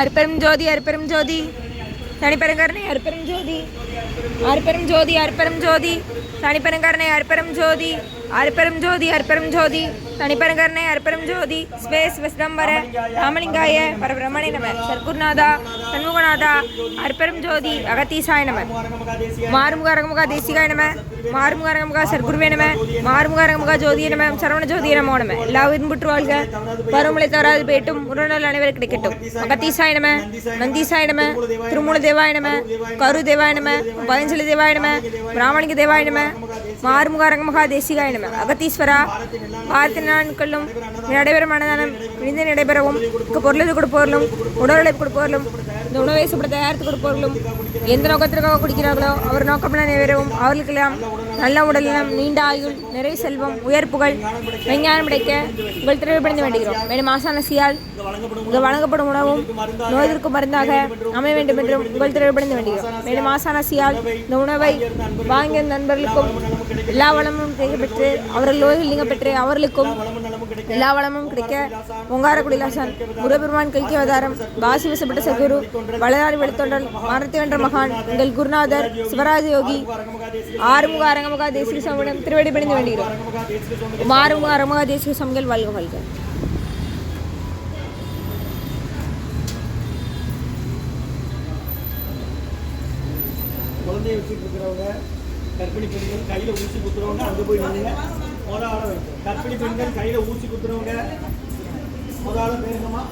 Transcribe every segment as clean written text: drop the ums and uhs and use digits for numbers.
அற்பெரும் ஜோதி அற்பெரும் ஜோதி தனிப்பெருங்கருணை அற்பெரும் ஜோதி அற்பெரும் ஜோதி அற்பெரும் ஜோதி தனிப்பெருங்கருணை அற்பெரும் ஜோதி அற்பெரும் ஜோதி அற்பெரும் ஜோதி தனிப்பெருங்கருணை அற்பெரும் ஜோதி space விஸ்டம்பர ராமலிங்காய பரபிரமணே நம சர்க்குருநாதா சண்முகநாதா அற்பெரும் ஜோதி அகத்தீசாய நம மாறுமுக அரங்கமுக தேசிகாய நம மாறுமுக அரங்கமுக சர்க்குருவே நம மாறுமுக அரங்கமுக ஜோதிய நம சரவண ஜோதிய நமோ நம எல்லா விரும்புற்று வாழ்க பருவமழை தவறாது பேட்டும் உடனல் அனைவரும் கிடைக்கட்டும் அகத்தீசாய நம நந்தீசாய நம திருமூல தேவாய நம கரு தேவாய நம பதஞ்சலி தேவாய நம பிராமணிக தேவாய நம மாறுமுக அரங்கமுக தேசிகாய நம அகத்தீஸ்வரா பாரத நாட்களும் நடைபெறும் அன்னதானம் விழுந்து நடைபெறவும் பொருளது கொடுப்பவர்களும் உடல் கொடுப்பவர்களும் இந்த உணவை சுப்பட தயாரித்து கொடுப்பவர்களும் எந்த நோக்கத்திற்காக குடிக்கிறார்களோ அவர் நோக்கம் நிறைவேறவும் அவர்களுக்கெல்லாம் நல்ல உடல்நலம் நீண்ட ஆயுள் நிறைய செல்வம் உயர் புகழ் விஞ்ஞானம் கிடைக்க உங்கள் திரைப்படைந்து வேண்டுகிறோம். மேலும் ஆசானசியால் இங்கு வழங்கப்படும் உணவும் நோய்க்கு மருந்தாக அமைய வேண்டும் என்றும் உங்கள் திரைப்படைந்து வேண்டுகிறோம். மேலும் ஆசானசியால் இந்த உணவை வாங்கிய நண்பர்களுக்கும் எல்லா வளமும் பெற்று அவர்கள் நோய்கள் நீங்க பெற்று அவர்களுக்கும் எல்லா வளமும் கிடைக்க ஒங்காரக்குடிலாசன் முருகபெருமான் கல்கி அவதாரம் வாசி வசப்பட்ட சகுரு வளராடி வெளித்தொண்டல் மரத்தி வென்ற மகான் எங்கள் குருநாதர் சிவராஜ யோகி ஆறுமுக அரங்கமுக தேசிக சமூகம் திருவடி பணிந்து வேண்டுகிறோம். ஆறுமுக அரங்கமுக தேசிக சமூகங்கள் வாழ்க வாழ்க. குழந்தைய வச்சுட்டு இருக்கிறவங்க கர்ப்பிணி பெண்கள் கையில் ஊசி குத்துறவங்க அங்கே போய் நின்றுங்க. மொதல் ஆளை வைக்கும். கர்ப்பிணி பெண்கள் கையில் ஊசி குத்துறவங்க மொதல் ஆளை பேருங்கம்மா.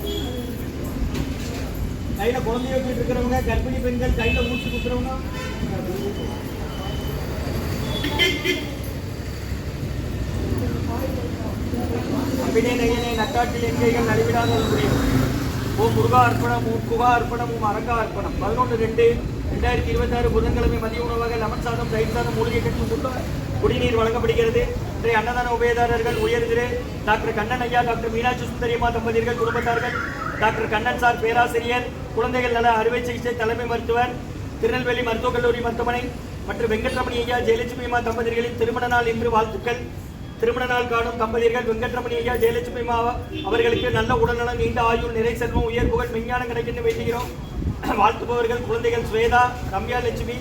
கையில் குழந்தைய வச்சுட்டு இருக்கிறவங்க கர்ப்பிணி பெண்கள் கையில் ஊசி குத்துறவங்க அம்பினே நெய்யனே நட்டாட்டில் எங்கைகள் நடைபெறாத முடியும். ஓம் முருகா அர்ப்பணம் ஓம் குகா அர்ப்பணம் ஓம் அரங்கா அர்ப்பணம். 11/2/2026 புதன்கிழமை மதிய உணவாக லெமன் சாதம் தயிர் சாதம் மூலிகை கட்சி குடிநீர் வழங்கப்படுகிறது. இன்றைய அன்னதான உபயதாரர்கள் உயர் திரு டாக்டர் கண்ணன் ஐயா, டாக்டர் மீனாட்சி சுந்தரியம்மா தம்பதியர்கள் குடும்பத்தார்கள், டாக்டர் கண்ணன் சார் பேராசிரியர், குழந்தைகள் நல அறுவை சிகிச்சை தலைமை மருத்துவர், திருநெல்வேலி மருத்துவக் கல்லூரி மருத்துவமனை மற்றும் வெங்கட்ரமணி ஐயா ஜெயலட்சுமி அம்மா தம்பதியர்களின் திருமண நாள் இன்று வாழ்த்துக்கள். திருமண நாள் காணும் தம்பதியர்கள் வெங்கட்ரமணி ஐயா ஜெயலட்சுமி அம்மா அவர்களுக்கு நல்ல உடல்நலம் நீண்ட ஆயுள் நிறை செல்வம் உயர் புகழ் விஞ்ஞானம் கிடைக்கின்ற வேண்டுகிறோம். வாழ்த்துபவர்கள் குழந்தைகள் ஸ்வேதா ரம்யா லட்சுமி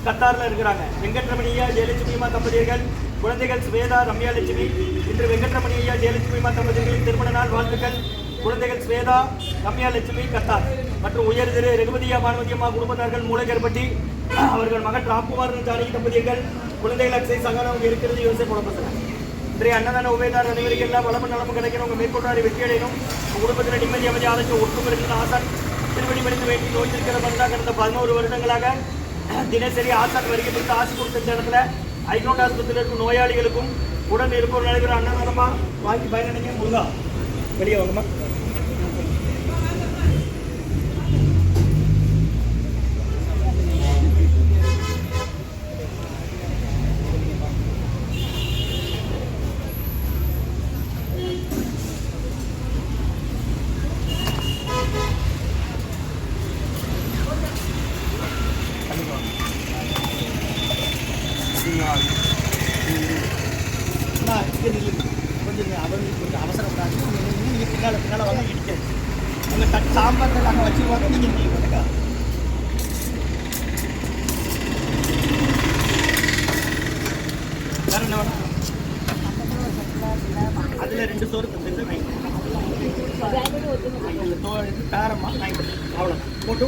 கத்தாரில் இருக்கிறாங்க. வெங்கட்ரமணி ஐயா ஜெயலட்சுமி அம்மா தம்பதியர்கள் குழந்தைகள் ஸ்வேதா ரம்யா லட்சுமி. இன்று வெங்கட்ரமணி ஐயா ஜெயலட்சுமி அம்மா தம்பதியர்களின் திருமண நாள் வாழ்த்துக்கள். குழந்தைகள் ஸ்வேதா ரம்யா லட்சுமி கத்தார் மற்றும் உயர் திரு ரகுபதியா பானுமதி அம்மா குடும்பத்தார்கள் மூளைகர்பட்டி அவர்கள் மகன் ராம்குமார் ஜானகி தம்பதியர்கள் குழந்தைகள் அக்ஸை சகானம் இருக்கிறது யோசனை குழப்பத்தில். இன்றைய அன்னதான உபயதார் அனைவருக்கு எல்லாம் வளமும் நலமும் கிடைக்கணும். உங்கள் மேற்கொண்டாடி வெற்றி அடையணும். உங்கள் குடும்பத்தில் நிம்மதி அமைதி ஆலோசனை ஒட்டும் இருக்கிற ஆசான் திருவடி மணிந்து வேண்டி நோய்த்திருக்கிற மருந்தாக கடந்த 11 வருடங்களாக தினசரி ஆசான் வருகை கொடுத்து ஆசை கொடுத்த இடத்துல ஐநோட் ஆஸ்பத்திரியில் இருக்கும் நோயாளிகளுக்கும் உடன் இருப்பவர் நடைபெற அன்னதானமா வாங்கி பயனடைங்க. முருகா வெளியே வாங்கம்மா. கொஞ்சம் அவங்களுக்கு கொஞ்சம் அவசரப்படாது. நீங்கள் பின்னால் வந்து இடிக்கிறது உங்கள் தட்டு சாம்பார் நாங்கள் வச்சுருவாங்க. நீங்கள் பண்ணுங்க. வேறு என்ன வேணும்? அதில் 2 சோறு தந்துட்டு வாங்கி தாரம்மா வாங்கி அவ்வளோ போட்டு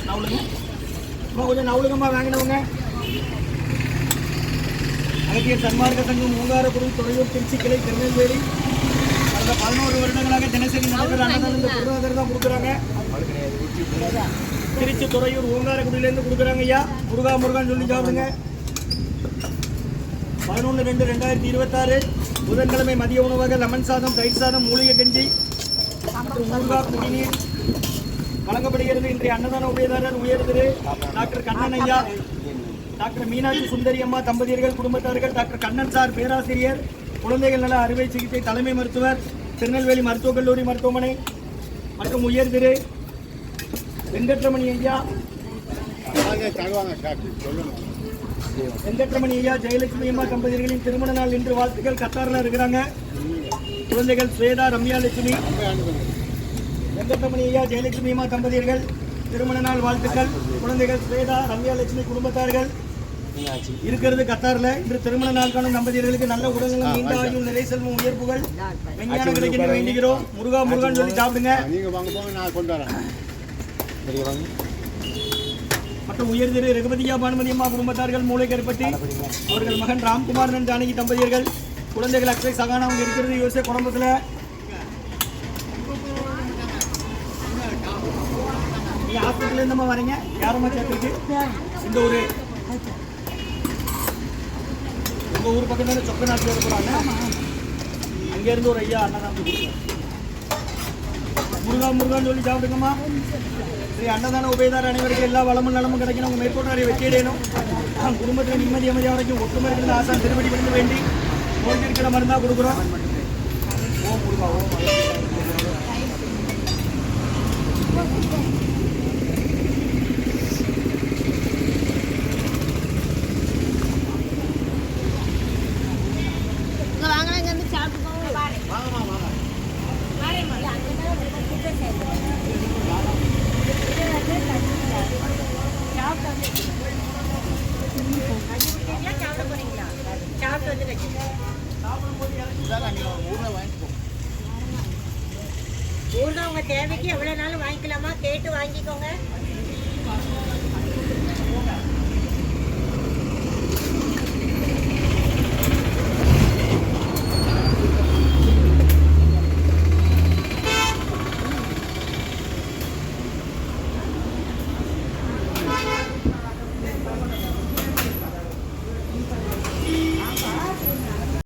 நவுளுங்க. கொஞ்சம் நவுளுங்கம்மா வாங்கினவங்க. அகத்தியர் சன்மார்க்க சங்கம் மூங்காரக்குடி துறையூர் திருச்சி கிளை திருநெல்வேலி கடந்த 11 வருடங்களாக தினசரி நடைபெற அன்னதானம் இந்த குருநாதர் தான் கொடுக்குறாங்க. திருச்சி துறையூர் ஓங்காரக்குடியிலேருந்து கொடுக்குறாங்க. ஐயா முருகா முருகான்னு சொல்லி சாப்பிடுங்க. 11/2/2026 புதன்கிழமை மதிய உணவாக லெமன் சாதம் தயிர் சாதம் மூலிகை கஞ்சி மற்றும் முருகா குடிநீர் வழங்கப்படுகிறது. இன்றைய அன்னதான உபயதாரர் உயர் திரு டாக்டர் கண்ணன் ஐயா, டாக்டர் மீனாட்சி சுந்தரி அம்மா தம்பதியர்கள் குடும்பத்தார்கள், டாக்டர் கண்ணன் சார் பேராசிரியர், குழந்தைகள் நல அறுவை சிகிச்சை தலைமை மருத்துவர், திருநெல்வேலி மருத்துவக் கல்லூரி மருத்துவமனை மற்றும் உயர் திரு வெங்கட்ரமணி ஐயா ஜெயலட்சுமி அம்மா தம்பதியர்களின் திருமண நாள் இன்று வாழ்த்துக்கள். கத்தாரில் இருக்கிறாங்க. குழந்தைகள் ஸ்வேதா ரம்யா லட்சுமி வெங்கடமணி ஐயா ஜெயலட்சுமி அம்மா தம்பதியர்கள் திருமண நாள் வாழ்த்துக்கள். குழந்தைகள் ஸ்வேதா ரம்யா லட்சுமி குடும்பத்தார்கள் இருக்கிறது கத்தாரில். இன்று திருமண நாள் காணும் தம்பதியர்களுக்கு நல்ல உடல்நலம், நீண்ட ஆயுள், நிலை செல்வம், உயர்ப்புகள், விஞ்ஞானம் கிடைக்க வேண்டுகிறோம். முருகா முருகான்னு சொல்லி சாப்பிடுங்க. மற்றும் உயர்திரு ரகுபதியா பானுமதி அம்மா குடும்பத்தார்கள் மூளைக்கருப்பட்டி அவர்கள் மகன் ராம்குமாரன் ஜானகி தம்பதியர்கள் குழந்தைகள் அக்ஷய் சகானா அவங்க இருக்கிறது யோசே குடும்பத்தில். நீங்க ஹாஸ்பிட்டல் இருந்தமா வரீங்க? யாரம்மா சேர்த்துருக்கு? இந்த ஊரு உங்க ஊர் பக்கத்துல சொக்க நாட்டில் இருக்கிறாங்க. அங்கேருந்து ஒரு ஐயா அன்னதானம் முருகா முருகான்னு சொல்லி சாப்பிடுங்கம்மா. ஸ்ரீ அன்னதான உபயதார அனைவருக்கும் எல்லா வளமும் நலமும் கிடைக்கணும். உங்கள் மேற்கொண்டு நிறைய வெற்றியடையணும். குடும்பத்தில் நிம்மதி அமைதியாக வரைக்கும் ஒற்றுமை இருக்கிற ஆசான் திருப்படி விழுந்து வேண்டி நோய்க்கு இருக்கிற மருந்தாக கொடுக்குறோம். ஓம் முருகா ஓம். ஊர்ல உங்க தேவைக்கு எவ்வளவு நாள் வாங்கிக்கலாமா கேட்டு வாங்கிக்கோங்க.